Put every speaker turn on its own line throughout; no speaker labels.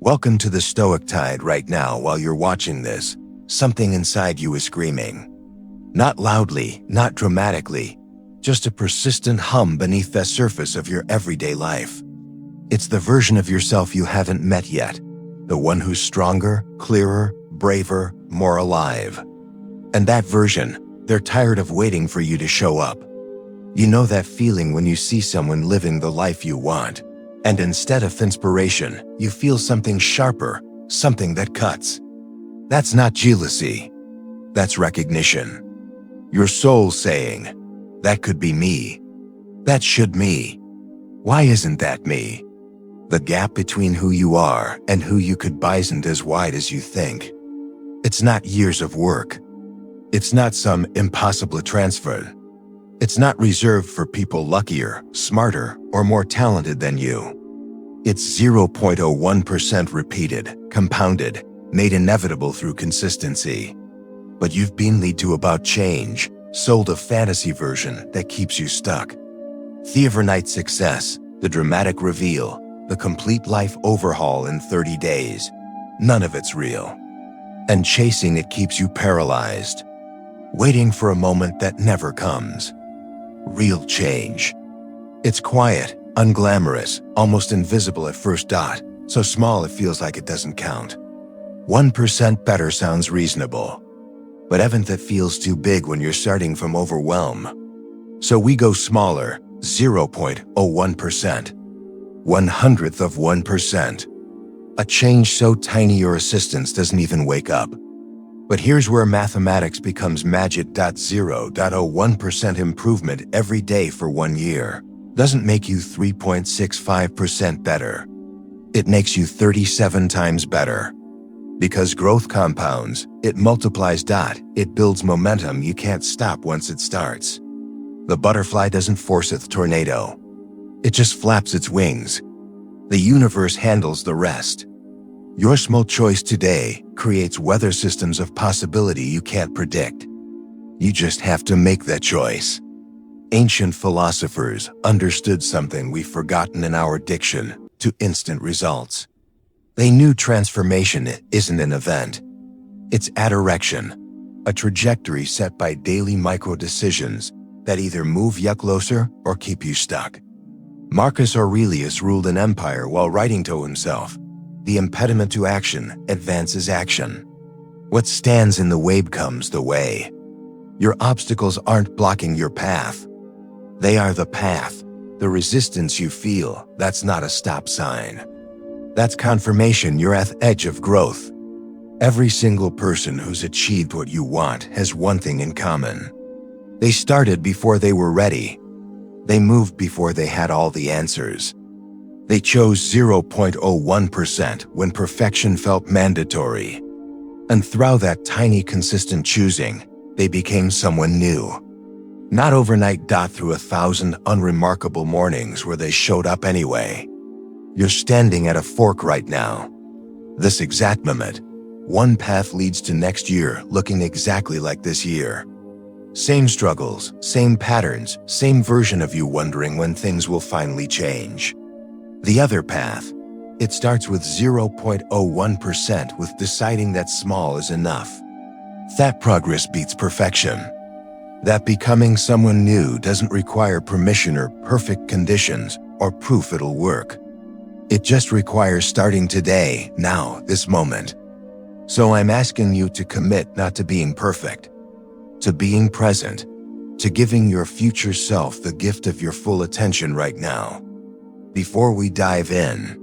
Welcome to the Stoic Tide. Right now, while you're watching this, something inside you is screaming. Not loudly, not dramatically, just a persistent hum beneath the surface of your everyday life. It's the version of yourself you haven't met yet, the one who's stronger, clearer, braver, more alive. And that version, they're tired of waiting for you to show up. You know that feeling when you see someone living the life you want, and instead of inspiration, you feel something sharper, something that cuts. That's not jealousy. That's recognition. Your soul saying, that could be me. That should me. Why isn't that me? The gap between who you are and who you could be isn't as wide as you think. It's not years of work. It's not some impossible transfer. It's not reserved for people luckier, smarter, or more talented than you. It's 0.01% repeated, compounded, made inevitable through consistency. But you've been led to about change, sold a fantasy version that keeps you stuck. The overnight success, the dramatic reveal, the complete life overhaul in 30 days. None of it's real. And chasing it keeps you paralyzed, waiting for a moment that never comes. Real change. It's quiet, unglamorous, almost invisible at first dot, so small it feels like it doesn't count. 1% better sounds reasonable, but even that feels too big when you're starting from overwhelm. So we go smaller, 0.01%. 1/100th of 1%. A change so tiny your assistance doesn't even wake up. But here's where mathematics becomes magic. 0.01% improvement every day for 1 year doesn't make you 3.65% better. It makes you 37 times better. Because growth compounds, it multiplies. It builds momentum you can't stop once it starts. The butterfly doesn't force its tornado. It just flaps its wings. The universe handles the rest. Your small choice today creates weather systems of possibility you can't predict. You just have to make that choice. Ancient philosophers understood something we've forgotten in our addiction to instant results. They knew transformation isn't an event. It's a direction, a trajectory set by daily micro-decisions that either move you closer or keep you stuck. Marcus Aurelius ruled an empire while writing to himself, "The impediment to action advances action. What stands in the way becomes the way." Your obstacles aren't blocking your path. They are the path. The resistance you feel, that's not a stop sign. That's confirmation you're at the edge of growth. Every single person who's achieved what you want has one thing in common. They started before they were ready. They moved before they had all the answers. They chose 0.01% when perfection felt mandatory. And through that tiny consistent choosing, they became someone new. Not overnight. Through 1,000 unremarkable mornings where they showed up anyway. You're standing at a fork right now. This exact moment, one path leads to next year looking exactly like this year. Same struggles, same patterns, same version of you wondering when things will finally change. The other path, it starts with 0.01% with deciding that small is enough. That progress beats perfection. That becoming someone new doesn't require permission or perfect conditions or proof it'll work. It just requires starting today, now, this moment. So I'm asking you to commit not to being perfect, to being present, to giving your future self the gift of your full attention right now. Before we dive in,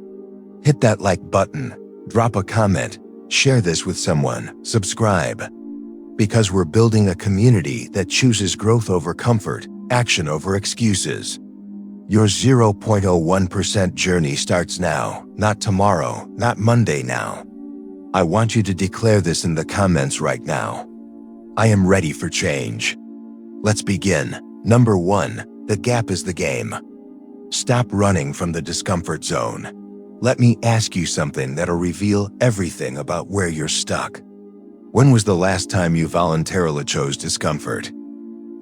hit that like button, drop a comment, share this with someone, subscribe. Because we're building a community that chooses growth over comfort, action over excuses. Your 0.01% journey starts now, not tomorrow, not Monday now. I want you to declare this in the comments right now. I am ready for change. Let's begin. Number 1, the gap is the game. Stop running from the discomfort zone. Let me ask you something that'll reveal everything about where you're stuck. When was the last time you voluntarily chose discomfort?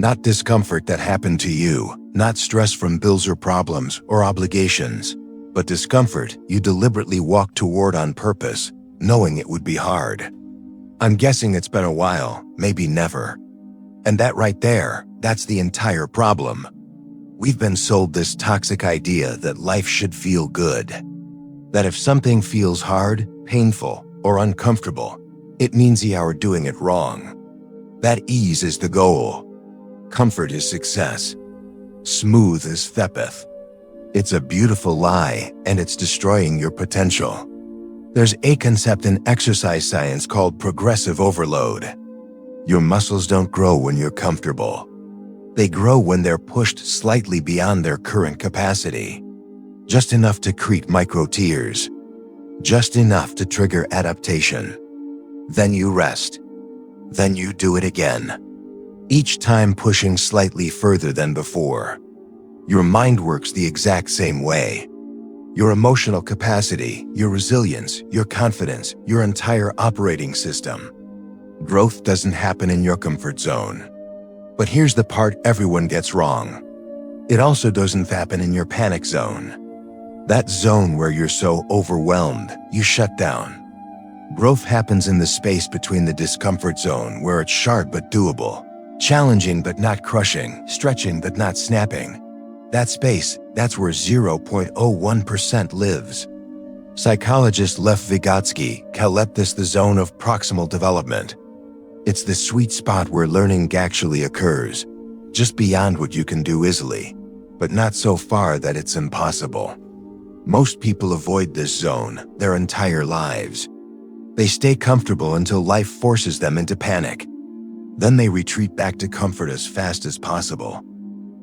Not discomfort that happened to you, not stress from bills or problems or obligations, But discomfort, you deliberately walk toward on purpose, knowing it would be hard. I'm guessing it's been a while, maybe never. And that right there, that's the entire problem. We've been sold this toxic idea that life should feel good. That if something feels hard, painful, or uncomfortable, it means you are doing it wrong. That ease is the goal. Comfort is success. Smooth is thepeth. It's a beautiful lie, and it's destroying your potential. There's a concept in exercise science called progressive overload. Your muscles don't grow when you're comfortable. They grow when they're pushed slightly beyond their current capacity. Just enough to create micro tears. Just enough to trigger adaptation. Then you rest. Then you do it again. Each time pushing slightly further than before. Your mind works the exact same way. Your emotional capacity, your resilience, your confidence, your entire operating system. Growth doesn't happen in your comfort zone. But here's the part everyone gets wrong. It also doesn't happen in your panic zone. That zone where you're so overwhelmed, you shut down. Growth happens in the space between the discomfort zone where it's sharp but doable, challenging but not crushing, stretching but not snapping. That space, that's where 0.01% lives. Psychologist Lev Vygotsky calls this the zone of proximal development. It's the sweet spot where learning actually occurs, just beyond what you can do easily, but not so far that it's impossible. Most people avoid this zone their entire lives. They stay comfortable until life forces them into panic. Then they retreat back to comfort as fast as possible.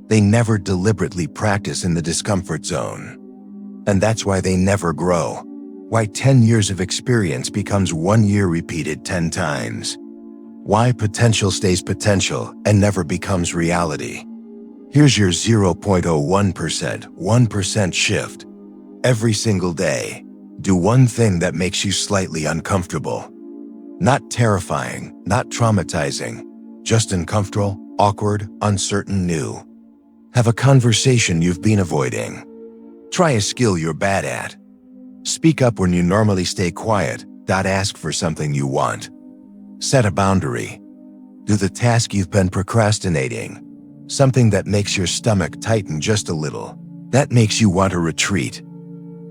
They never deliberately practice in the discomfort zone. And that's why they never grow. Why 10 years of experience becomes 1 year repeated 10 times. Why potential stays potential and never becomes reality. Here's your 0.01%, 1% shift. Every single day, do one thing that makes you slightly uncomfortable. Not terrifying, not traumatizing, just uncomfortable, awkward, uncertain, new. Have a conversation you've been avoiding. Try a skill you're bad at. Speak up when you normally stay quiet. Ask for something you want. Set a boundary. Do the task you've been procrastinating. Something that makes your stomach tighten just a little. That makes you want to retreat.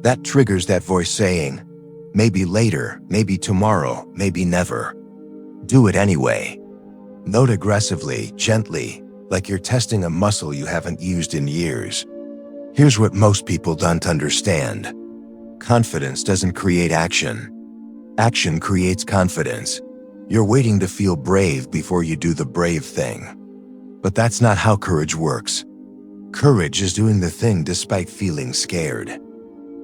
That triggers that voice saying, maybe later, maybe tomorrow, maybe never. Do it anyway. Note aggressively, gently, like you're testing a muscle you haven't used in years. Here's what most people don't understand. Confidence doesn't create action. Action creates confidence. You're waiting to feel brave before you do the brave thing. But that's not how courage works. Courage is doing the thing despite feeling scared.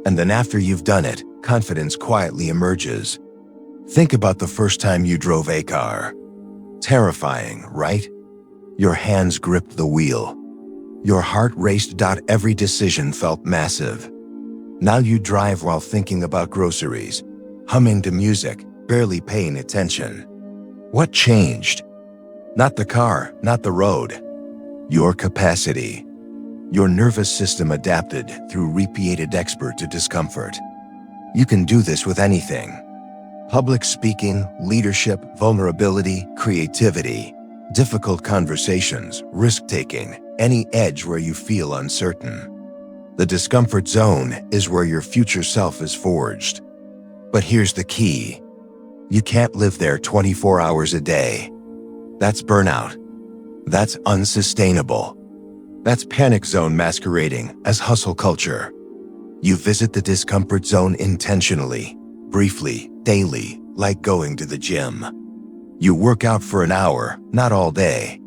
And then after you've done it, confidence quietly emerges. Think about the first time you drove a car. Terrifying, right? Your hands gripped the wheel. Your heart raced. Every decision felt massive. Now you drive while thinking about groceries, humming to music, barely paying attention. What changed? Not the car, not the road. Your capacity. Your nervous system adapted through repeated exposure to discomfort. You can do this with anything. Public speaking, leadership, vulnerability, creativity, difficult conversations, risk-taking, any edge where you feel uncertain. The discomfort zone is where your future self is forged. But here's the key. You can't live there 24 hours a day. That's burnout. That's unsustainable. That's panic zone masquerading as hustle culture. You visit the discomfort zone intentionally, briefly, daily, like going to the gym. You work out for an hour, not all day.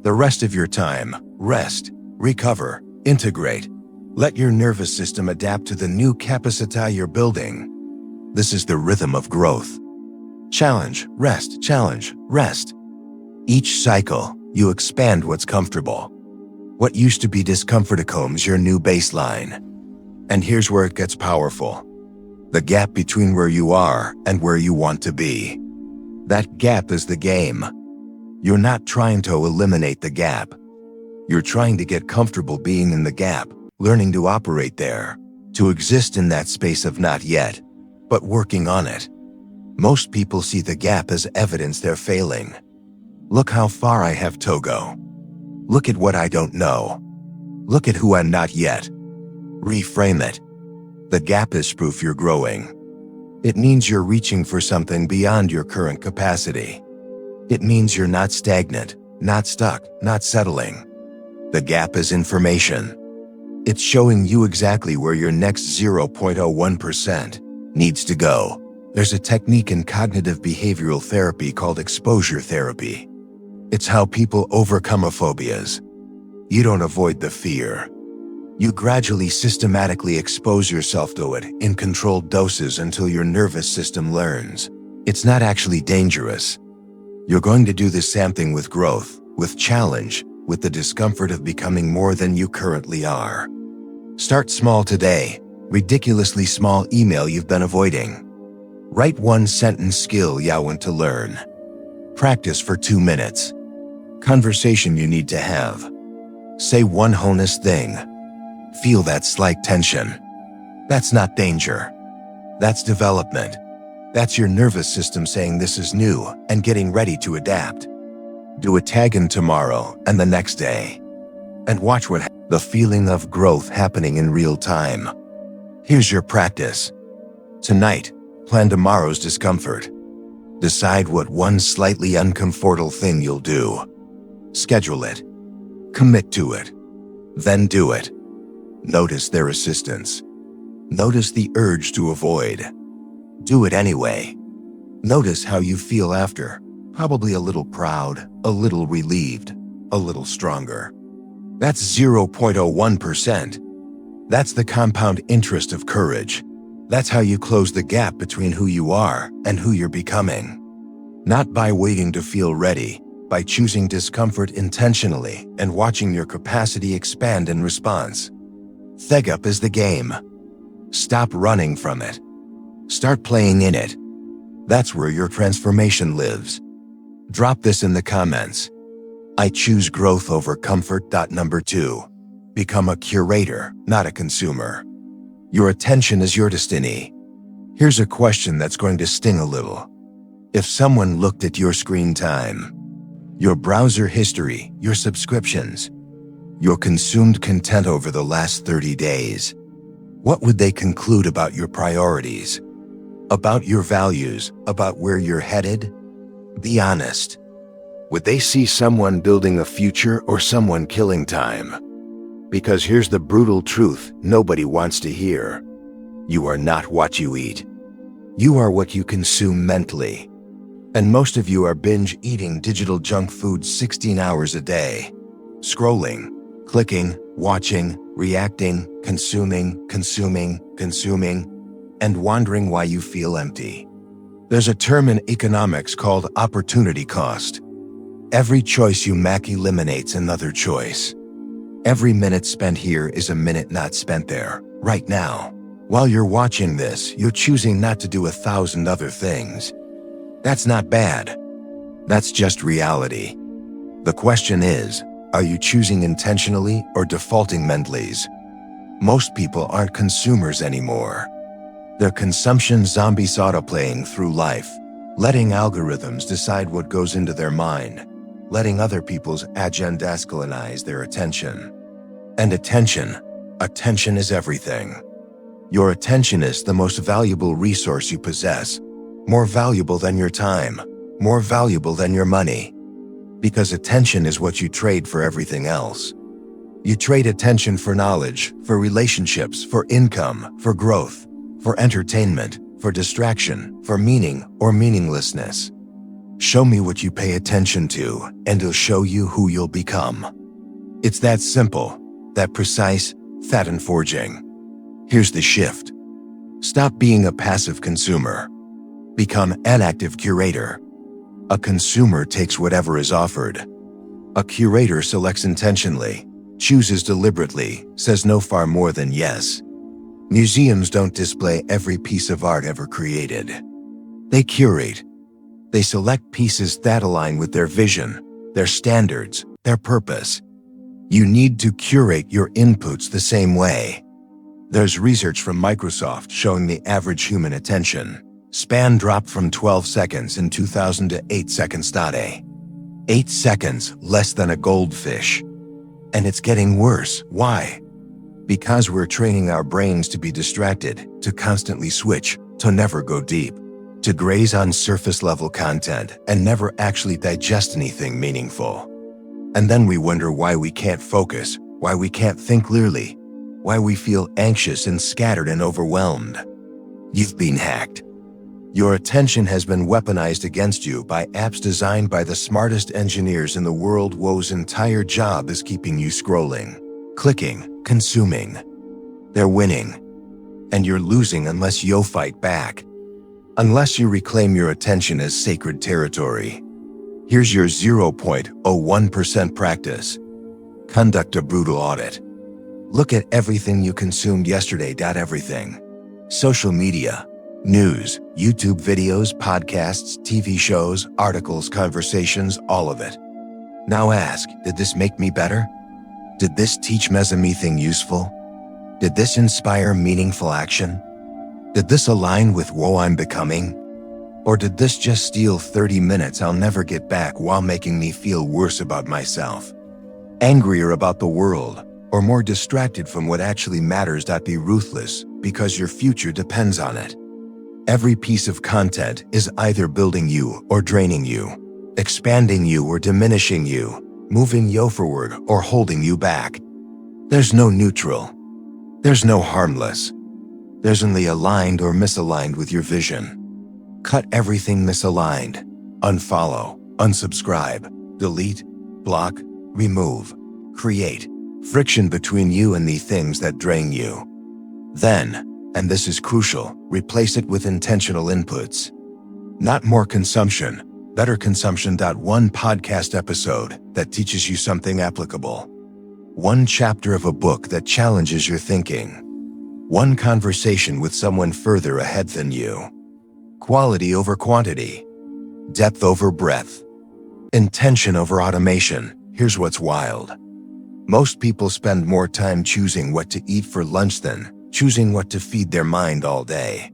The rest of your time, rest, recover, integrate. Let your nervous system adapt to the new capacity you're building. This is the rhythm of growth. Challenge, rest, challenge, rest. Each cycle, you expand what's comfortable. What used to be discomfort becomes your new baseline. And here's where it gets powerful. The gap between where you are and where you want to be. That gap is the game. You're not trying to eliminate the gap. You're trying to get comfortable being in the gap, learning to operate there, to exist in that space of not yet, but working on it. Most people see the gap as evidence they're failing. Look how far I have to go. Look at what I don't know. Look at who I'm not yet. Reframe it. The gap is proof you're growing. It means you're reaching for something beyond your current capacity. It means you're not stagnant, not stuck, not settling. The gap is information. It's showing you exactly where your next 0.01% needs to go. There's a technique in cognitive behavioral therapy called exposure therapy. It's how people overcome phobias. You don't avoid the fear. You gradually systematically expose yourself to it in controlled doses until your nervous system learns it's not actually dangerous. You're going to do the same thing with growth, with challenge, with the discomfort of becoming more than you currently are. Start small today. Ridiculously small email you've been avoiding. Write one sentence skill you want to learn. Practice for 2 minutes. Conversation you need to have. Say one honest thing. Feel that slight tension. That's not danger. That's development. That's your nervous system saying this is new and getting ready to adapt. Do it again tomorrow and the next day. And watch the feeling of growth happening in real time. Here's your practice. Tonight, plan tomorrow's discomfort. Decide what one slightly uncomfortable thing you'll do. Schedule it. Commit to it. Then do it. Notice their resistance. Notice the urge to avoid. Do it anyway. Notice how you feel after. Probably a little proud, a little relieved, a little stronger. That's 0.01%. That's the compound interest of courage. That's how you close the gap between who you are and who you're becoming. Not by waiting to feel ready, by choosing discomfort intentionally and watching your capacity expand in response. Up is the game. Stop running from it. Start playing in it. That's where your transformation lives. Drop this in the comments. I choose growth over comfort. Number 2. Become a curator, not a consumer. Your attention is your destiny. Here's a question that's going to sting a little. If someone looked at your screen time, your browser history, your subscriptions, your consumed content over the last 30 days, what would they conclude about your priorities? About your values? About where you're headed? Be honest. Would they see someone building a future or someone killing time? Because here's the brutal truth nobody wants to hear. You are not what you eat. You are what you consume mentally. And most of you are binge eating digital junk food 16 hours a day. Scrolling, clicking, watching, reacting, consuming, and wondering why you feel empty. There's a term in economics called opportunity cost. Every choice you make eliminates another choice. Every minute spent here is a minute not spent there, right now. While you're watching this, you're choosing not to do 1,000 other things. That's not bad. That's just reality. The question is, are you choosing intentionally or defaulting mentally? Most people aren't consumers anymore. They're consumption zombies autoplaying through life, letting algorithms decide what goes into their mind, letting other people's agendas colonize their attention. And attention is everything. Your attention is the most valuable resource you possess, more valuable than your time, more valuable than your money. Because attention is what you trade for everything else. You trade attention for knowledge, for relationships, for income, for growth, for entertainment, for distraction, for meaning or meaninglessness. Show me what you pay attention to, and I'll show you who you'll become. It's that simple, that precise, that unforging. Here's the shift. Stop being a passive consumer. Become an active curator. A consumer takes whatever is offered. A curator selects intentionally, chooses deliberately, says no far more than yes. Museums don't display every piece of art ever created. They curate. They select pieces that align with their vision, their standards, their purpose. You need to curate your inputs the same way. There's research from Microsoft showing the average human attention span dropped from 12 seconds in 2000 to 8 seconds. 8 seconds less than a goldfish. And it's getting worse. Why? Because we're training our brains to be distracted, to constantly switch, to never go deep, to graze on surface-level content and never actually digest anything meaningful. And then we wonder why we can't focus, why we can't think clearly, why we feel anxious and scattered and overwhelmed. You've been hacked. Your attention has been weaponized against you by apps designed by the smartest engineers in the world whose entire job is keeping you scrolling, clicking, consuming. They're winning. And you're losing unless you fight back. Unless you reclaim your attention as sacred territory. Here's your 0.01% practice. Conduct a brutal audit. Look at everything you consumed yesterday. Everything. Social media, news, YouTube videos, podcasts, TV shows, articles, conversations, all of it. Now ask, did this make me better? Did this teach me anything useful? Did this inspire meaningful action? Did this align with who I'm becoming? Or did this just steal 30 minutes I'll never get back while making me feel worse about myself? Angrier about the world, or more distracted from what actually matters? Be ruthless, because your future depends on it. Every piece of content is either building you or draining you, expanding you or diminishing you, moving you forward or holding you back. There's no neutral. There's no harmless. There's only aligned or misaligned with your vision. Cut everything misaligned. Unfollow, unsubscribe, delete, block, remove, create friction between you and the things that drain you. Then, and this is crucial, replace it with intentional inputs. Not more consumption, better consumption. One podcast episode that teaches you something applicable. One chapter of a book that challenges your thinking. One conversation with someone further ahead than you. Quality over quantity. Depth over breadth. Intention over automation. Here's what's wild. Most people spend more time choosing what to eat for lunch than choosing what to feed their mind all day.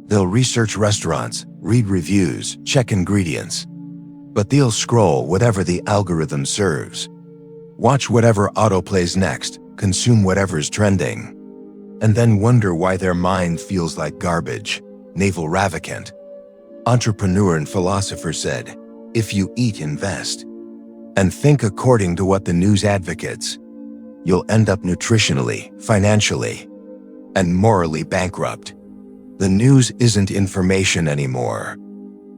They'll research restaurants, read reviews, check ingredients. But they'll scroll whatever the algorithm serves. Watch whatever autoplays next, consume whatever's trending. And then wonder why their mind feels like garbage. Naval Ravikant, entrepreneur and philosopher, said, "If you eat, invest, and think according to what the news advocates, you'll end up nutritionally, financially, and morally bankrupt." The news isn't information anymore.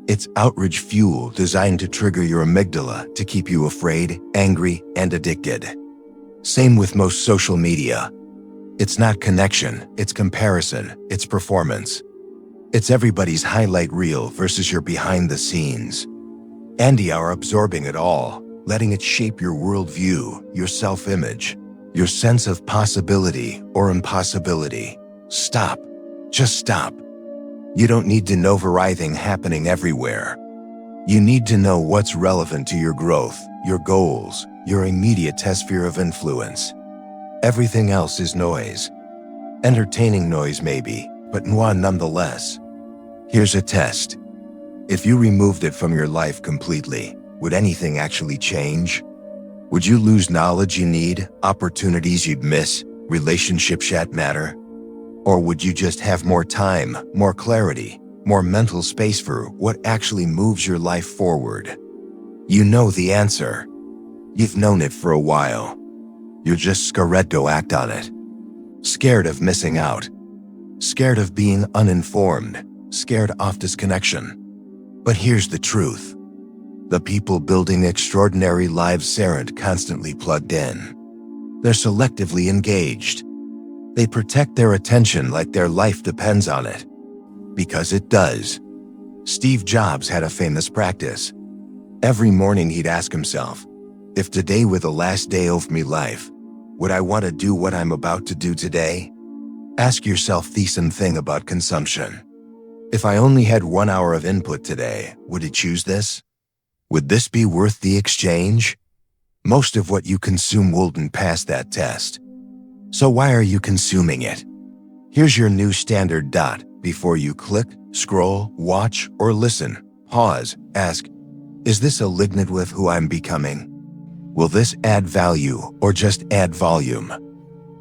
It's outrage fuel designed to trigger your amygdala to keep you afraid, angry, and addicted. Same with most social media. It's not connection, it's comparison, it's performance. It's everybody's highlight reel versus your behind the scenes. And you are absorbing it all, letting it shape your worldview, your self-image, your sense of possibility or impossibility. Stop. Just stop. You don't need to know everything happening everywhere. You need to know what's relevant to your growth, your goals, your immediate sphere of influence. Everything else is noise. Entertaining noise maybe, but nonetheless. Here's a test. If you removed it from your life completely, would anything actually change? Would you lose knowledge you need, opportunities you'd miss, relationships that matter? Or would you just have more time, more clarity, more mental space for what actually moves your life forward? You know the answer. You've known it for a while. You're just scared to act on it. Scared of missing out. Scared of being uninformed. Scared of disconnection. But here's the truth. The people building extraordinary lives aren't constantly plugged in. They're selectively engaged. They protect their attention like their life depends on it. Because it does. Steve Jobs had a famous practice. Every morning he'd ask himself, if today were the last day of me life, would I want to do what I'm about to do today? Ask yourself the same thing about consumption. If I only had 1 hour of input today, would I choose this? Would this be worth the exchange? Most of what you consume wouldn't pass that test. So why are you consuming it? Here's your new standard dot. Before you click, scroll, watch, or listen, pause, ask, is this aligned with who I'm becoming? Will this add value or just add volume?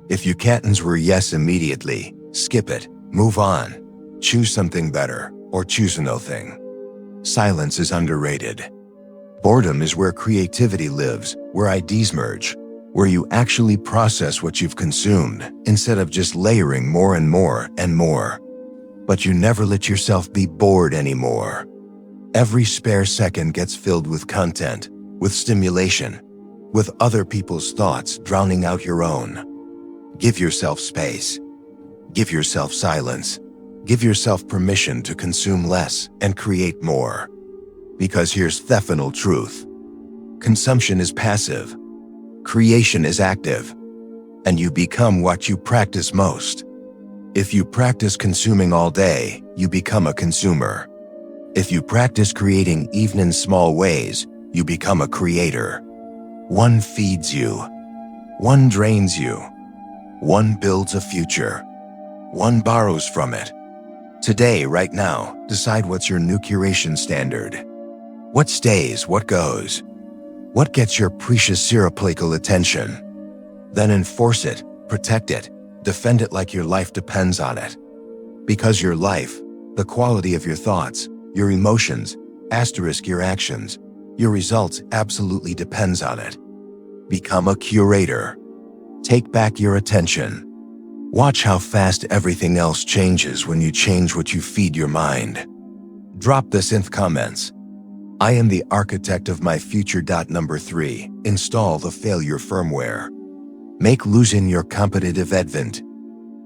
If your answers were yes immediately, skip it, move on, choose something better, or choose nothing. Silence is underrated. Boredom is where creativity lives, where ideas merge, where you actually process what you've consumed instead of just layering more and more and more. But you never let yourself be bored anymore. Every spare second gets filled with content, with stimulation, with other people's thoughts drowning out your own. Give yourself space. Give yourself silence. Give yourself permission to consume less and create more. Because here's the final truth. Consumption is passive. Creation is active. And you become what you practice most. If you practice consuming all day, you become a consumer. If you practice creating even in small ways, you become a creator. One feeds you. One drains you. One builds a future. One borrows from it. Today, right now, decide what's your new curation standard. What stays, what goes? What gets your precious cerebral attention? Then enforce it, protect it, defend it like your life depends on it. Because your life, the quality of your thoughts, your emotions, * your actions, your results absolutely depends on it. Become a curator. Take back your attention. Watch how fast everything else changes when you change what you feed your mind. Drop this in the comments. I am the architect of my future. Number 3. Install the failure firmware. Make losing your competitive advent.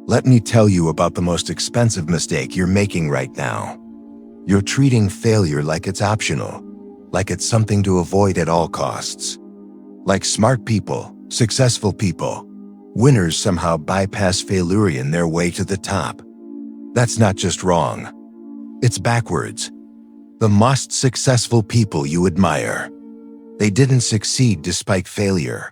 Let me tell you about the most expensive mistake you're making right now. You're treating failure like it's optional, like it's something to avoid at all costs. Like smart people, successful people, winners somehow bypass failure in their way to the top. That's not just wrong. It's backwards. The most successful people you admire, they didn't succeed despite failure.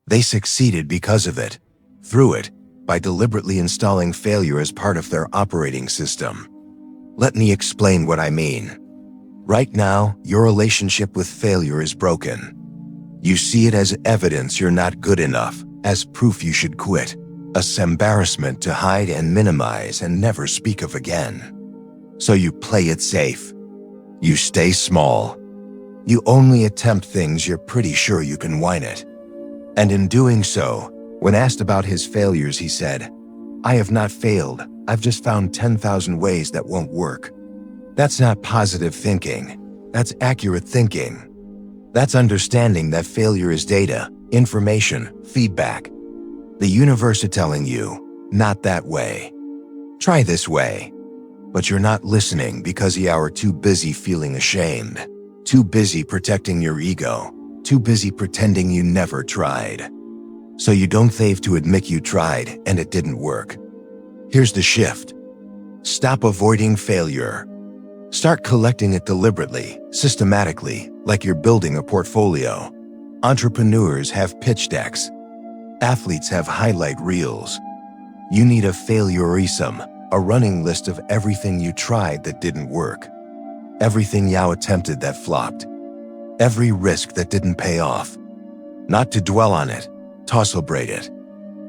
They succeeded because of it, through it, by deliberately installing failure as part of their operating system. Let me explain what I mean. Right now, your relationship with failure is broken. You see it as evidence you're not good enough, as proof you should quit, as embarrassment to hide and minimize and never speak of again. So you play it safe. You stay small. You only attempt things you're pretty sure you can whine it. And in doing so, when asked about his failures, he said, "I have not failed, I've just found 10,000 ways that won't work." That's not positive thinking. That's accurate thinking. That's understanding that failure is data, information, feedback. The universe is telling you, not that way. Try this way. But you're not listening because you are too busy feeling ashamed, too busy protecting your ego, too busy pretending you never tried. So you don't have to admit you tried and it didn't work. Here's the shift. Stop avoiding failure. Start collecting it deliberately, systematically, like you're building a portfolio. Entrepreneurs have pitch decks. Athletes have highlight reels. You need a failureism, a running list of everything you tried that didn't work. Everything you attempted that flopped. Every risk that didn't pay off. Not to dwell on it, to celebrate it.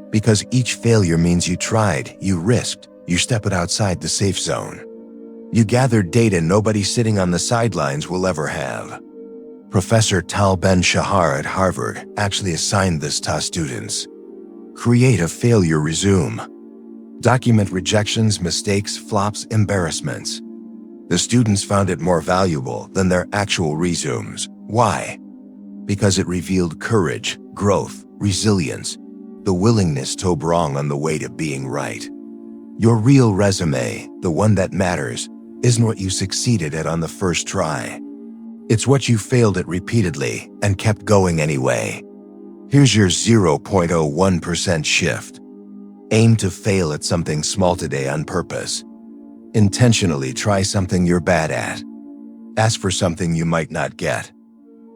Because each failure means you tried, you risked, you stepped outside the safe zone. You gathered data nobody sitting on the sidelines will ever have. Professor Tal Ben-Shahar at Harvard actually assigned this to students. Create a failure resume. Document rejections, mistakes, flops, embarrassments. The students found it more valuable than their actual resumes. Why? Because it revealed courage, growth, resilience, the willingness to be wrong on the way to being right. Your real resume, the one that matters, isn't what you succeeded at on the first try. It's what you failed at repeatedly and kept going anyway. Here's your 0.01% shift. Aim to fail at something small today on purpose. Intentionally try something you're bad at. Ask for something you might not get.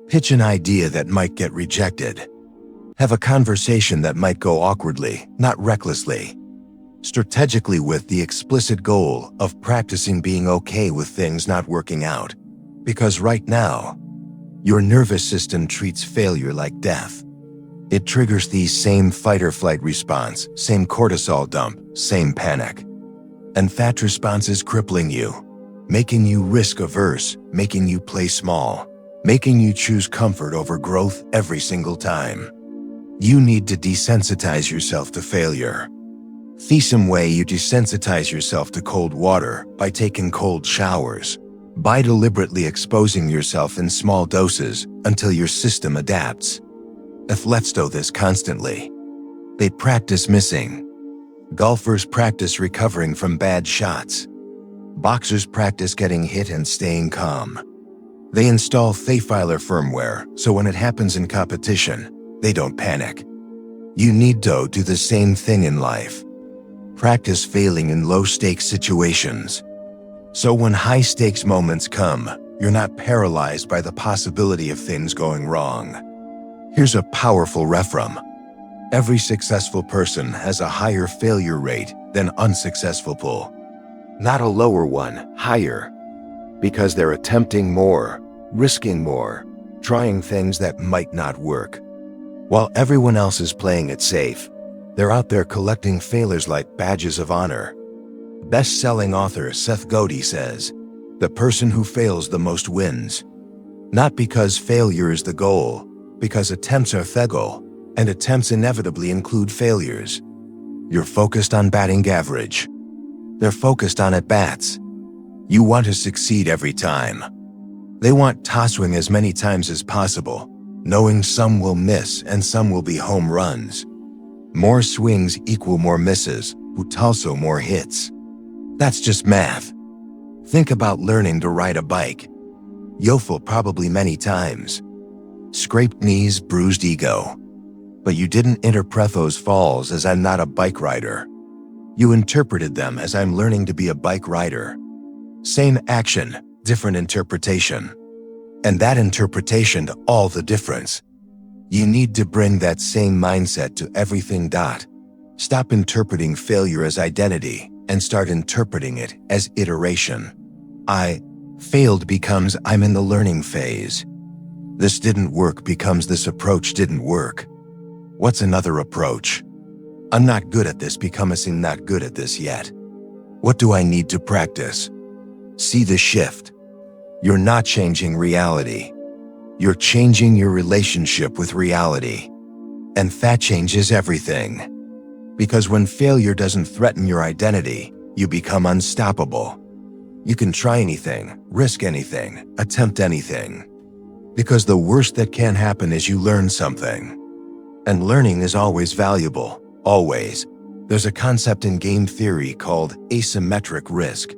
Pitch an idea that might get rejected. Have a conversation that might go awkwardly, not recklessly. strategically with the explicit goal of practicing being okay with things not working out. Because right now, your nervous system treats failure like death. It triggers the same fight-or-flight response, same cortisol dump, same panic. And that response is crippling you, making you risk-averse, making you play small, making you choose comfort over growth every single time. You need to desensitize yourself to failure. The same way you desensitize yourself to cold water by taking cold showers, by deliberately exposing yourself in small doses until your system adapts. Athletes do this constantly. They practice missing. Golfers practice recovering from bad shots. Boxers practice getting hit and staying calm. They install Thayfiler firmware so when it happens in competition, they don't panic. You need to do the same thing in life. Practice failing in low-stakes situations. So when high-stakes moments come, you're not paralyzed by the possibility of things going wrong. Here's a powerful reframe. Every successful person has a higher failure rate than unsuccessful people. Not a lower one, higher. Because they're attempting more, risking more, trying things that might not work. While everyone else is playing it safe, they're out there collecting failures like badges of honor. Best-selling author Seth Godin says, "The person who fails the most wins." Not because failure is the goal, because attempts are the goal, and attempts inevitably include failures. You're focused on batting average. They're focused on at-bats. You want to succeed every time. They want to swing as many times as possible, knowing some will miss and some will be home runs. More swings equal more misses, but also more hits. That's just math. Think about learning to ride a bike. You'll fall probably many times. Scraped knees, bruised ego. But you didn't interpret those falls as "I'm not a bike rider." You interpreted them as "I'm learning to be a bike rider." Same action, different interpretation. And that interpretation to all the difference. You need to bring that same mindset to everything. Stop interpreting failure as identity and start interpreting it as iteration. I failed becomes I'm in the learning phase. This didn't work becomes this approach didn't work. What's another approach? I'm not good at this becomes I'm not good at this yet. What do I need to practice? See the shift. You're not changing reality. You're changing your relationship with reality. And that changes everything. Because when failure doesn't threaten your identity, you become unstoppable. You can try anything, risk anything, attempt anything. Because the worst that can happen is you learn something. And learning is always valuable, always. There's a concept in game theory called asymmetric risk.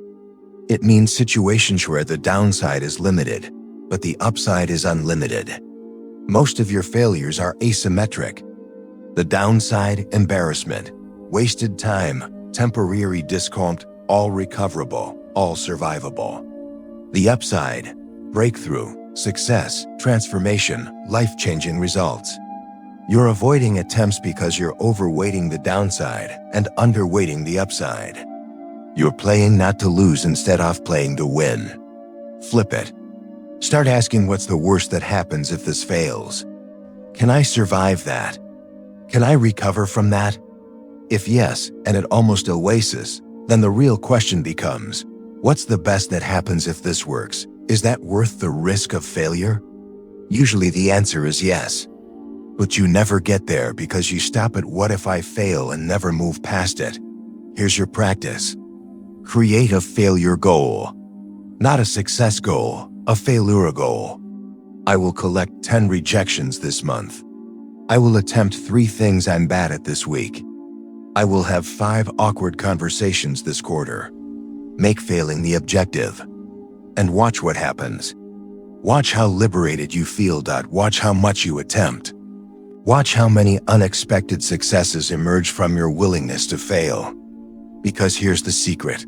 It means situations where the downside is limited, but the upside is unlimited. Most of your failures are asymmetric. The downside, embarrassment, wasted time, temporary discomfort, all recoverable, all survivable. The upside, breakthrough, success, transformation, life-changing results. You're avoiding attempts because you're overweighting the downside and underweighting the upside. You're playing not to lose instead of playing to win. Flip it. Start asking what's the worst that happens if this fails? Can I survive that? Can I recover from that? If yes, and it almost oasis, then the real question becomes, what's the best that happens if this works? Is that worth the risk of failure? Usually the answer is yes. But you never get there because you stop at what if I fail and never move past it. Here's your practice. Create a failure goal. Not a success goal, a failure goal. I will collect 10 rejections this month. I will attempt 3 things I'm bad at this week. I will have 5 awkward conversations this quarter. Make failing the objective. And watch what happens. Watch how liberated you feel. Watch how much you attempt. Watch how many unexpected successes emerge from your willingness to fail. Because here's the secret.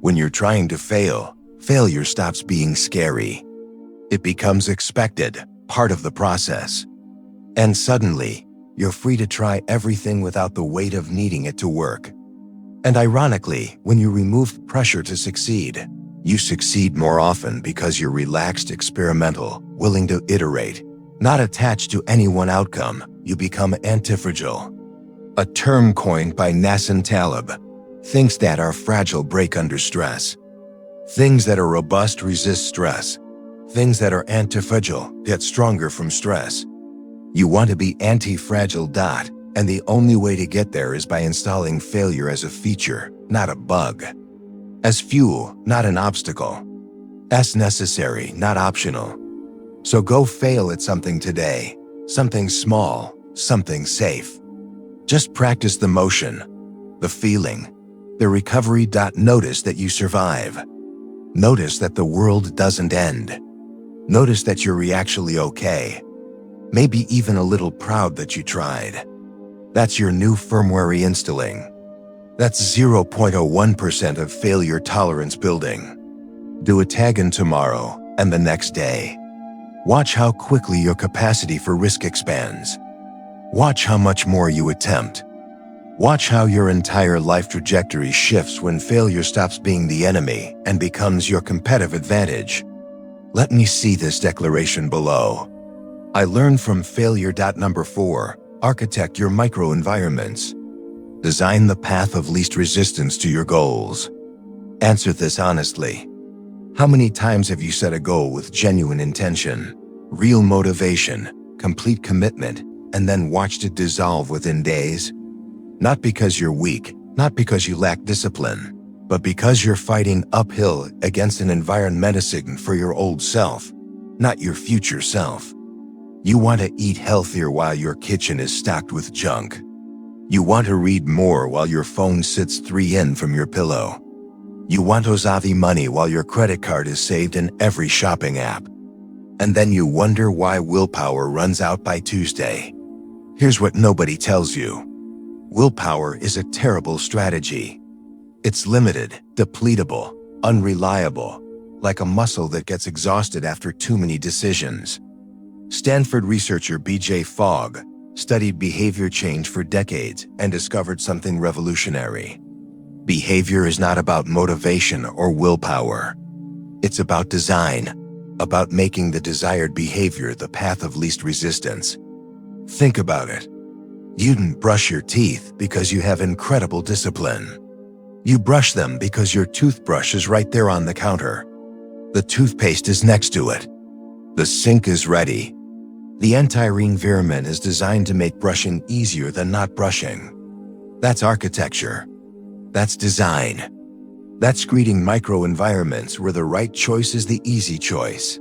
When you're trying to fail, failure stops being scary. It becomes expected, part of the process. And suddenly, you're free to try everything without the weight of needing it to work. And ironically, when you remove pressure to succeed, you succeed more often because you're relaxed, experimental, willing to iterate, not attached to any one outcome. You become antifragile, a term coined by Nassim Taleb. Things that are fragile break under stress. Things that are robust resist stress. Things that are antifragile get stronger from stress. You want to be anti-fragile. And the only way to get there is by installing failure as a feature, not a bug. As fuel, not an obstacle. As necessary, not optional. So go fail at something today. Something small, something safe. Just practice the motion, the feeling, the recovery. Notice that you survive. Notice that the world doesn't end. Notice that you're actually okay. Maybe even a little proud that you tried. That's your new firmware installing. That's 0.01% of failure tolerance building. Do it again tomorrow and the next day. Watch how quickly your capacity for risk expands. Watch how much more you attempt. Watch how your entire life trajectory shifts when failure stops being the enemy and becomes your competitive advantage. Let me see this declaration below. I learned from failure. Number 4. Architect your microenvironments. Design the path of least resistance to your goals. Answer this honestly. How many times have you set a goal with genuine intention, real motivation, complete commitment, and then watched it dissolve within days? Not because you're weak, not because you lack discipline, but because you're fighting uphill against an environmental for your old self, not your future self. You want to eat healthier while your kitchen is stocked with junk. You want to read more while your phone sits 3 in from your pillow. You want to save money while your credit card is saved in every shopping app. And then you wonder why willpower runs out by Tuesday. Here's what nobody tells you. Willpower is a terrible strategy. It's limited, depletable, unreliable, like a muscle that gets exhausted after too many decisions. Stanford researcher B.J. Fogg studied behavior change for decades and discovered something revolutionary. Behavior is not about motivation or willpower. It's about design, about making the desired behavior the path of least resistance. Think about it. You didn't brush your teeth because you have incredible discipline. You brush them because your toothbrush is right there on the counter. The toothpaste is next to it. The sink is ready. The entire environment is designed to make brushing easier than not brushing. That's architecture. That's design. That's creating microenvironments where the right choice is the easy choice.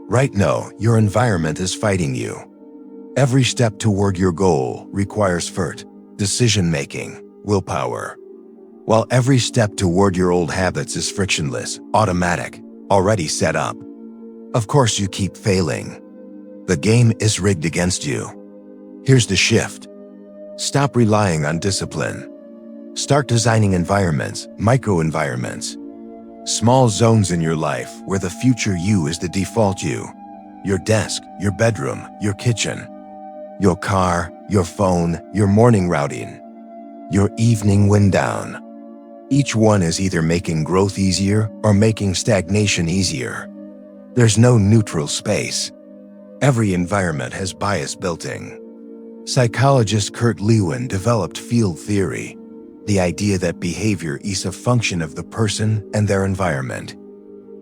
Right now, your environment is fighting you. Every step toward your goal requires effort, decision-making, willpower. While every step toward your old habits is frictionless, automatic, already set up. Of course you keep failing. The game is rigged against you. Here's the shift. Stop relying on discipline. Start designing environments, microenvironments. Small zones in your life where the future you is the default you. Your desk, your bedroom, your kitchen. Your car, your phone, your morning routine. Your evening wind down. Each one is either making growth easier or making stagnation easier. There's no neutral space. Every environment has bias built in. Psychologist Kurt Lewin developed field theory, the idea that behavior is a function of the person and their environment.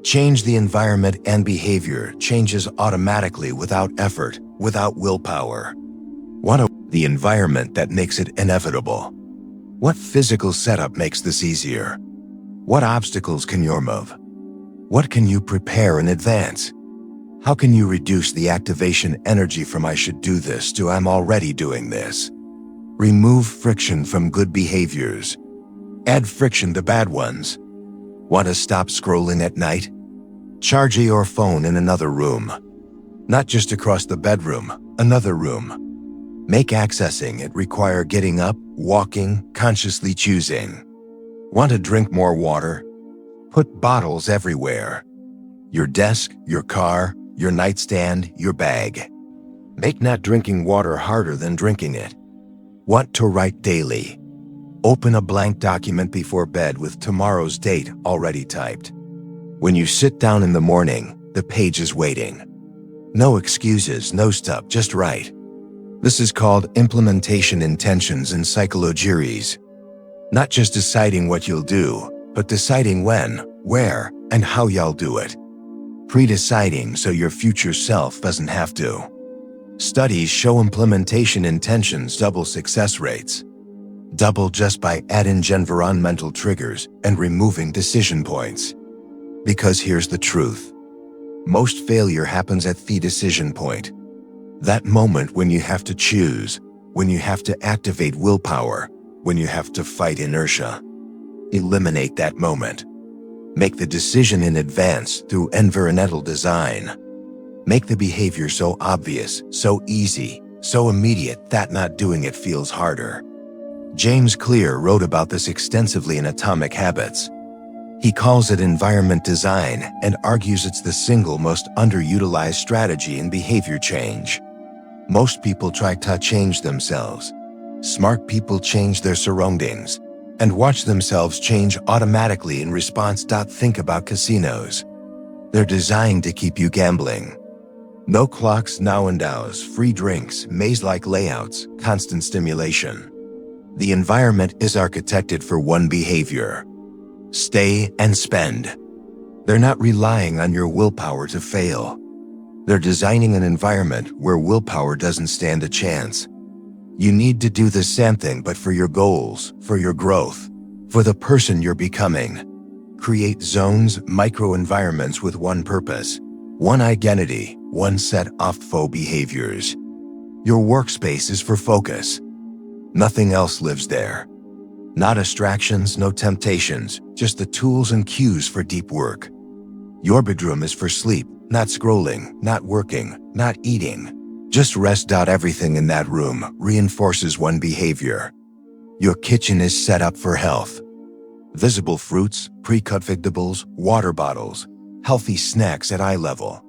Change the environment and behavior changes automatically without effort, without willpower. The environment that makes it inevitable. What physical setup makes this easier? What obstacles can you remove? What can you prepare in advance? How can you reduce the activation energy from I should do this to I'm already doing this? Remove friction from good behaviors. Add friction to bad ones. Want to stop scrolling at night? Charge your phone in another room. Not just across the bedroom, another room. Make accessing it require getting up, walking, consciously choosing. Want to drink more water? Put bottles everywhere. Your desk, your car, your nightstand, your bag. Make not drinking water harder than drinking it. Want to write daily? Open a blank document before bed with tomorrow's date already typed. When you sit down in the morning, the page is waiting. No excuses, no stuff, just write. This is called implementation intentions in psychologies. Not just deciding what you'll do, but deciding when, where, and how you'll do it. Pre-deciding so your future self doesn't have to. Studies show implementation intentions double success rates. Double just by adding environmental triggers and removing decision points. Because here's the truth. Most failure happens at the decision point. That moment when you have to choose, when you have to activate willpower, when you have to fight inertia. Eliminate that moment. Make the decision in advance through environmental design. Make the behavior so obvious, so easy, so immediate that not doing it feels harder. James Clear wrote about this extensively in Atomic Habits. He calls it environment design and argues it's the single most underutilized strategy in behavior change. Most people try to change themselves. Smart people change their surroundings and watch themselves change automatically in response. Think about casinos. They're designed to keep you gambling. No clocks, now and dows, free drinks, maze-like layouts, constant stimulation. The environment is architected for one behavior. Stay and spend. They're not relying on your willpower to fail. They're designing an environment where willpower doesn't stand a chance. You need to do the same thing, but for your goals, for your growth, for the person you're becoming. Create zones, micro-environments with one purpose, one identity, one set of faux behaviors. Your workspace is for focus. Nothing else lives there. Not distractions, no temptations, just the tools and cues for deep work. Your bedroom is for sleep, not scrolling, not working, not eating. Just rest. Everything in that room reinforces one behavior. Your kitchen is set up for health. Visible fruits, pre-cut vegetables, water bottles, healthy snacks at eye level.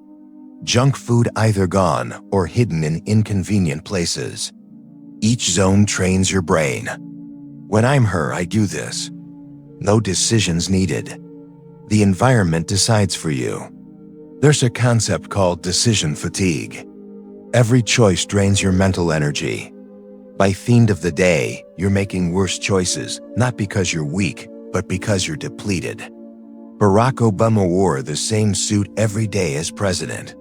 Junk food either gone or hidden in inconvenient places. Each zone trains your brain. When I'm her, I do this. No decisions needed. The environment decides for you. There's a concept called decision fatigue. Every choice drains your mental energy. By the end of the day, you're making worse choices, not because you're weak, but because you're depleted. Barack Obama wore the same suit every day as president.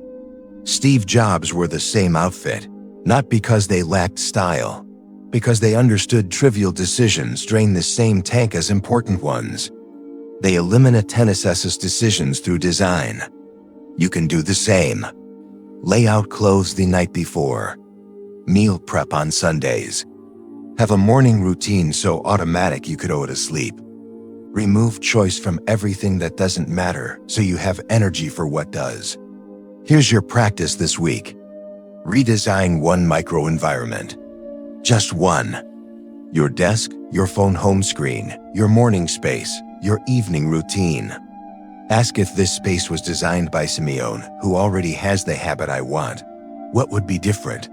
Steve Jobs wore the same outfit, not because they lacked style, because they understood trivial decisions drain the same tank as important ones. They eliminate tennis decisions through design. You can do the same. Lay out clothes the night before. Meal prep on Sundays. Have a morning routine so automatic you could go to sleep. Remove choice from everything that doesn't matter so you have energy for what does. Here's your practice this week. Redesign one micro-environment. Just one. Your desk, your phone home screen, your morning space, your evening routine. Ask if this space was designed by Simeon, who already has the habit I want. What would be different?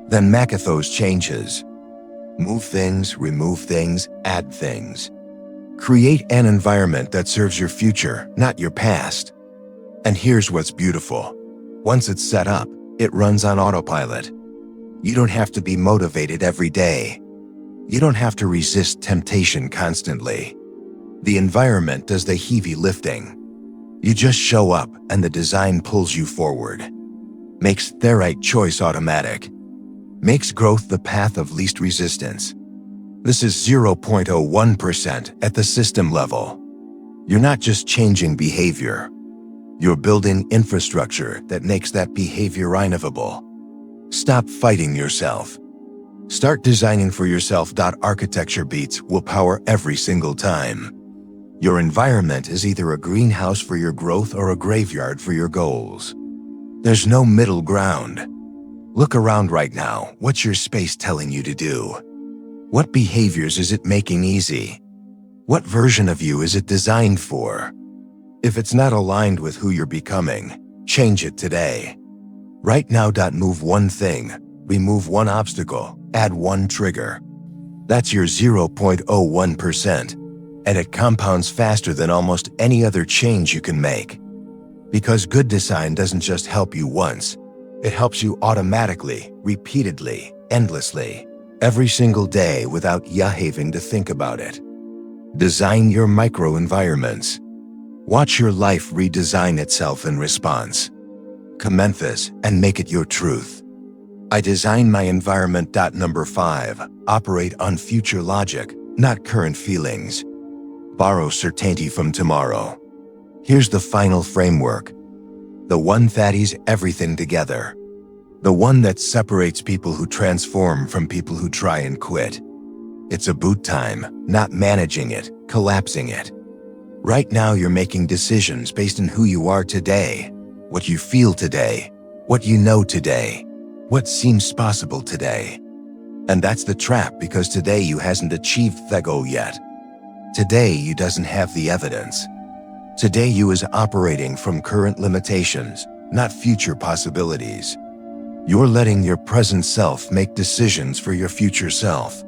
Then make those changes. Move things, remove things, add things. Create an environment that serves your future, not your past. And here's what's beautiful. Once it's set up, it runs on autopilot. You don't have to be motivated every day. You don't have to resist temptation constantly. The environment does the heavy lifting. You just show up and the design pulls you forward. Makes the right choice automatic. Makes growth the path of least resistance. This is 0.01% at the system level. You're not just changing behavior. You're building infrastructure that makes that behavior inevitable. Stop fighting yourself. Start designing for yourself. Architecture beats will power every single time. Your environment is either a greenhouse for your growth or a graveyard for your goals. There's no middle ground. Look around right now. What's your space telling you to do? What behaviors is it making easy? What version of you is it designed for? If it's not aligned with who you're becoming, change it today. Right now. Move one thing, remove one obstacle, add one trigger. That's your 0.01%, and it compounds faster than almost any other change you can make. Because good design doesn't just help you once, it helps you automatically, repeatedly, endlessly, every single day without you having to think about it. Design your microenvironments. Watch your life redesign itself in response. Comment this and make it your truth. I design my environment. Number 5. Operate on future logic, not current feelings. Borrow certainty from tomorrow. Here's the final framework. The one that is everything together. The one that separates people who transform from people who try and quit. It's about time, not managing it, collapsing it. Right now you're making decisions based on who you are today, what you feel today, what you know today, what seems possible today. And that's the trap, because today you hasn't achieved the goal yet. Today you doesn't have the evidence. Today you is operating from current limitations, not future possibilities. You're letting your present self make decisions for your future self.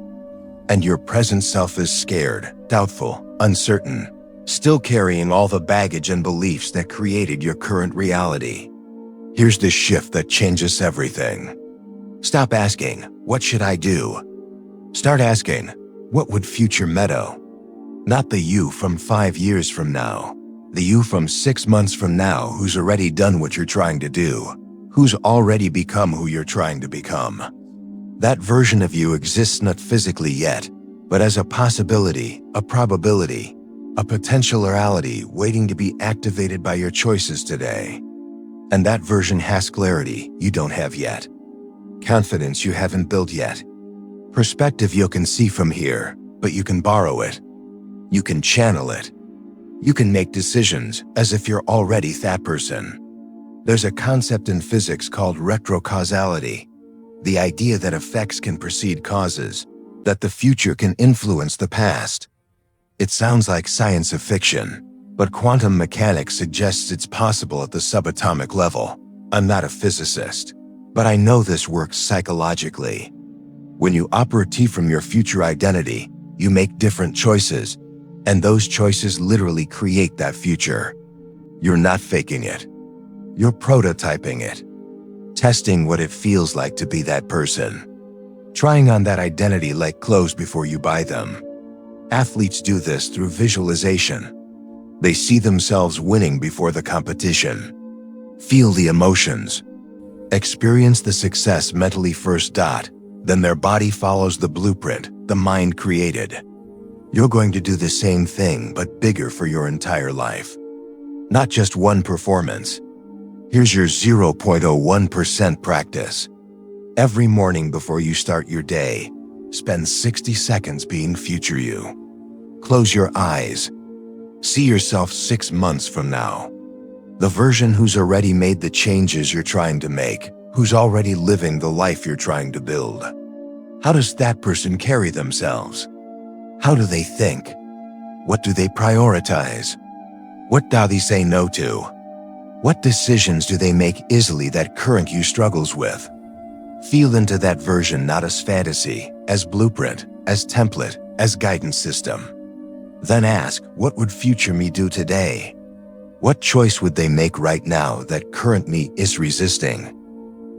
And your present self is scared, doubtful, uncertain, still carrying all the baggage and beliefs that created your current reality. Here's the shift that changes everything. Stop asking, what should I do? Start asking, what would future Meadow? Not the you from 5 years from now. The you from 6 months from now who's already done what you're trying to do, who's already become who you're trying to become. That version of you exists not physically yet, but as a possibility, a probability, a potential reality waiting to be activated by your choices today. And that version has clarity you don't have yet. Confidence you haven't built yet. Perspective you can see from here, but you can borrow it. You can channel it. You can make decisions as if you're already that person. There's a concept in physics called retrocausality, the idea that effects can precede causes, that the future can influence the past. It sounds like science fiction, but quantum mechanics suggests it's possible at the subatomic level. I'm not a physicist, but I know this works psychologically. When you operate from your future identity, you make different choices, and those choices literally create that future. You're not faking it. You're prototyping it. Testing what it feels like to be that person. Trying on that identity like clothes before you buy them. Athletes do this through visualization. They see themselves winning before the competition. Feel the emotions. Experience the success mentally first. Then their body follows the blueprint the mind created. You're going to do the same thing, but bigger for your entire life. Not just one performance. Here's your 0.01% practice. Every morning before you start your day, spend 60 seconds being future you. Close your eyes. See yourself 6 months from now. The version who's already made the changes you're trying to make, who's already living the life you're trying to build. How does that person carry themselves? How do they think? What do they prioritize? What do they say no to? What decisions do they make easily that current you struggles with? Feel into that version not as fantasy, as blueprint, as template, as guidance system. Then ask, what would future me do today? What choice would they make right now that current me is resisting?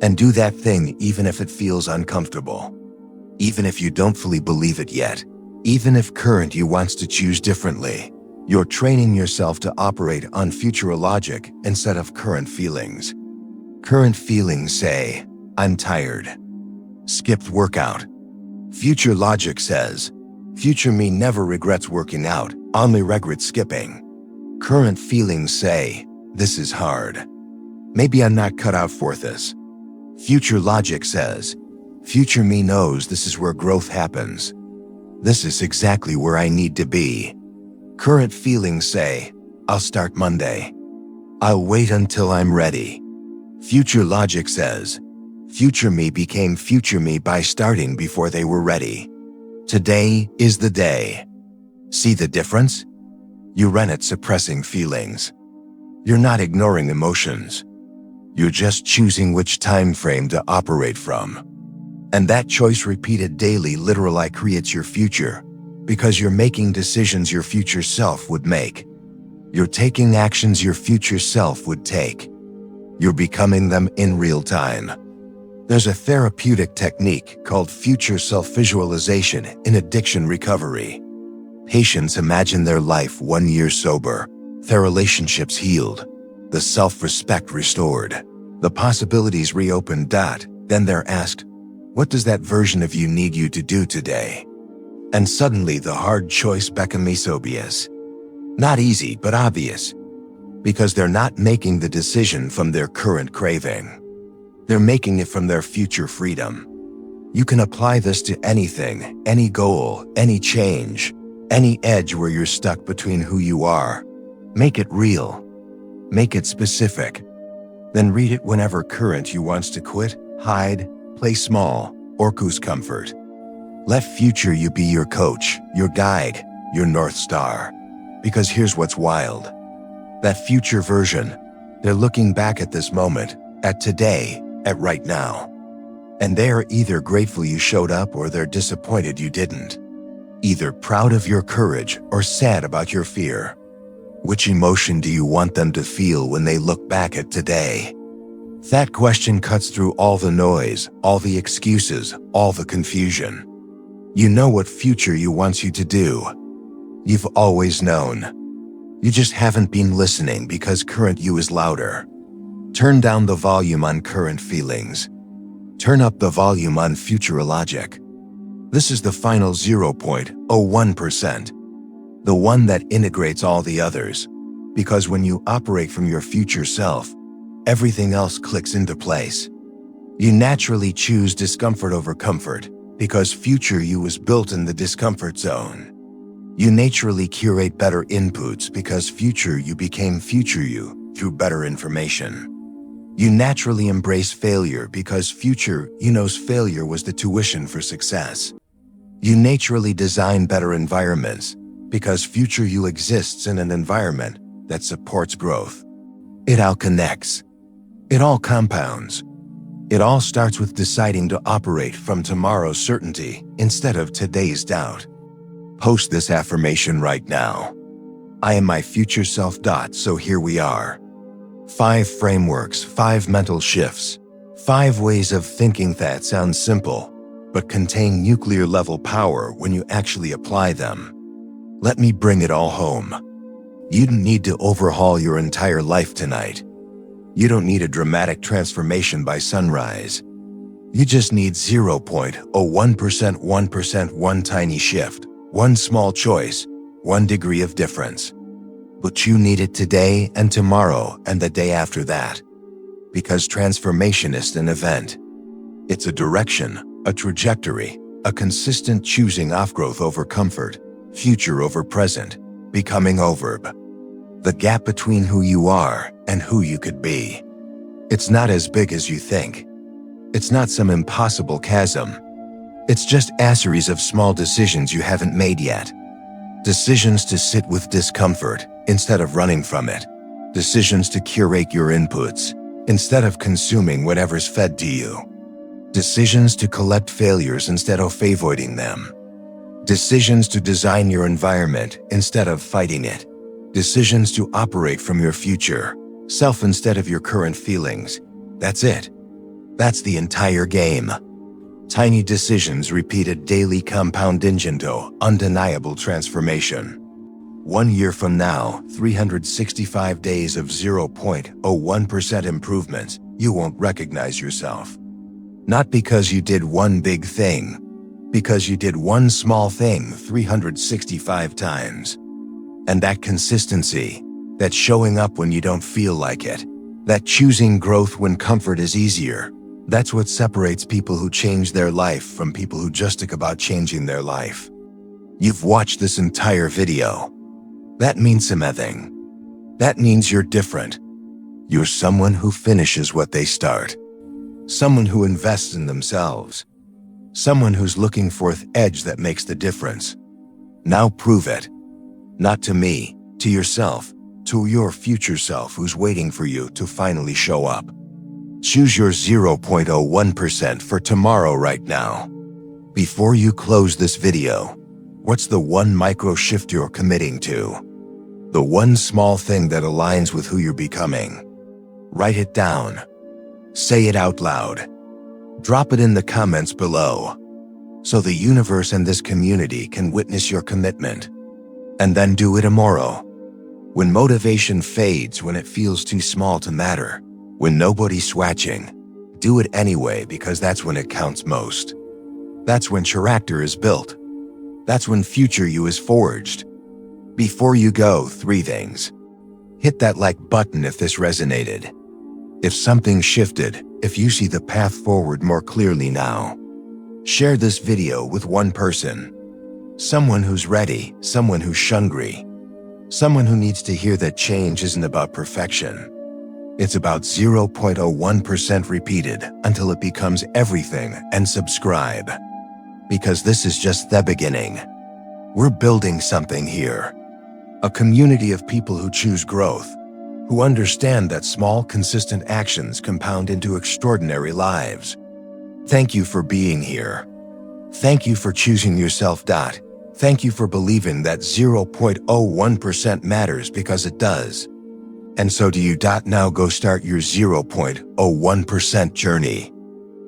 And do that thing even if it feels uncomfortable. Even if you don't fully believe it yet. Even if current you wants to choose differently. You're training yourself to operate on future logic instead of current feelings. Current feelings say, I'm tired. Skipped workout. Future logic says, future me never regrets working out, only regrets skipping. Current feelings say, this is hard. Maybe I'm not cut out for this. Future logic says, future me knows this is where growth happens. This is exactly where I need to be. Current feelings say, I'll start Monday. I'll wait until I'm ready. Future logic says, future me became future me by starting before they were ready. Today is the day. See the difference? You run at suppressing feelings. You're not ignoring emotions. You're just choosing which time frame to operate from. And that choice repeated daily literally creates your future, because you're making decisions your future self would make. You're taking actions your future self would take. You're becoming them in real time. There's a therapeutic technique called future self-visualization in addiction recovery. Patients imagine their life 1 year sober, their relationships healed, the self-respect restored, the possibilities reopened. Then they're asked, what does that version of you need you to do today? And suddenly the hard choice becomes obvious. Not easy, but obvious. Because they're not making the decision from their current craving. They're making it from their future freedom. You can apply this to anything, any goal, any change, any edge where you're stuck between who you are. Make it real. Make it specific. Then read it whenever current you wants to quit, hide, play small, or choose comfort. Let future you be your coach, your guide, your North Star. Because here's what's wild. That future version, they're looking back at this moment, at today, at right now. And they are either grateful you showed up or they're disappointed you didn't. Either proud of your courage or sad about your fear. Which emotion do you want them to feel when they look back at today? That question cuts through all the noise, all the excuses, all the confusion. You know what future you wants you to do. You've always known. You just haven't been listening because current you is louder. Turn down the volume on current feelings. Turn up the volume on future logic. This is the final 0.01%. The one that integrates all the others. Because when you operate from your future self, everything else clicks into place. You naturally choose discomfort over comfort, because future you was built in the discomfort zone. You naturally curate better inputs because future you became future you through better information. You naturally embrace failure because future you knows failure was the tuition for success. You naturally design better environments because future you exists in an environment that supports growth. It all connects. It all compounds. It all starts with deciding to operate from tomorrow's certainty instead of today's doubt. Post this affirmation right now. I am my future self. So here we are. 5 frameworks, 5 mental shifts, 5 ways of thinking that sound simple, but contain nuclear-level power when you actually apply them. Let me bring it all home. You don't need to overhaul your entire life tonight. You don't need a dramatic transformation by sunrise. You just need 0.01%, 1%, one tiny shift, one small choice, 1 degree of difference. But you need it today and tomorrow and the day after that. Because transformation is an event. It's a direction, a trajectory, a consistent choosing of growth over comfort, future over present, becoming over the gap between who you are and who you could be. It's not as big as you think. It's not some impossible chasm. It's just a series of small decisions you haven't made yet. Decisions to sit with discomfort instead of running from it. Decisions to curate your inputs instead of consuming whatever's fed to you. Decisions to collect failures instead of avoiding them. Decisions to design your environment instead of fighting it. Decisions to operate from your future self instead of your current feelings. That's it. That's the entire game. Tiny decisions repeated daily compound into undeniable transformation. 1 year from now, 365 days of 0.01% improvements, you won't recognize yourself. Not because you did one big thing, because you did one small thing 365 times. And that consistency, that showing up when you don't feel like it, that choosing growth when comfort is easier, that's what separates people who change their life from people who just think about changing their life. You've watched this entire video. That means something. That means you're different. You're someone who finishes what they start. Someone who invests in themselves. Someone who's looking for the edge that makes the difference. Now prove it. Not to me, to yourself, to your future self who's waiting for you to finally show up. Choose your 0.01% for tomorrow right now. Before you close this video, what's the one micro shift you're committing to? The one small thing that aligns with who you're becoming. Write it down. Say it out loud. Drop it in the comments below, so the universe and this community can witness your commitment. And then do it tomorrow. When motivation fades, when it feels too small to matter, when nobody's watching, do it anyway, because that's when it counts most. That's when character is built. That's when future you is forged. Before you go, 3 things. Hit that like button if this resonated. If something shifted, if you see the path forward more clearly now. Share this video with one person. Someone who's ready, someone who's hungry. Someone who needs to hear that change isn't about perfection. It's about 0.01% repeated until it becomes everything, and subscribe. Because this is just the beginning. We're building something here. A community of people who choose growth, who understand that small, consistent actions compound into extraordinary lives. Thank you for being here. Thank you for choosing yourself. Thank you for believing that 0.01% matters, because it does. And so do you. Now go start your 0.01% journey.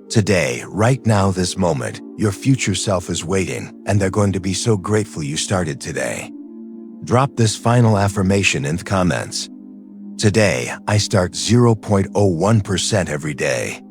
Today, right now, this moment, your future self is waiting, and they're going to be so grateful you started today. Drop this final affirmation in the comments. Today, I start 0.01% every day.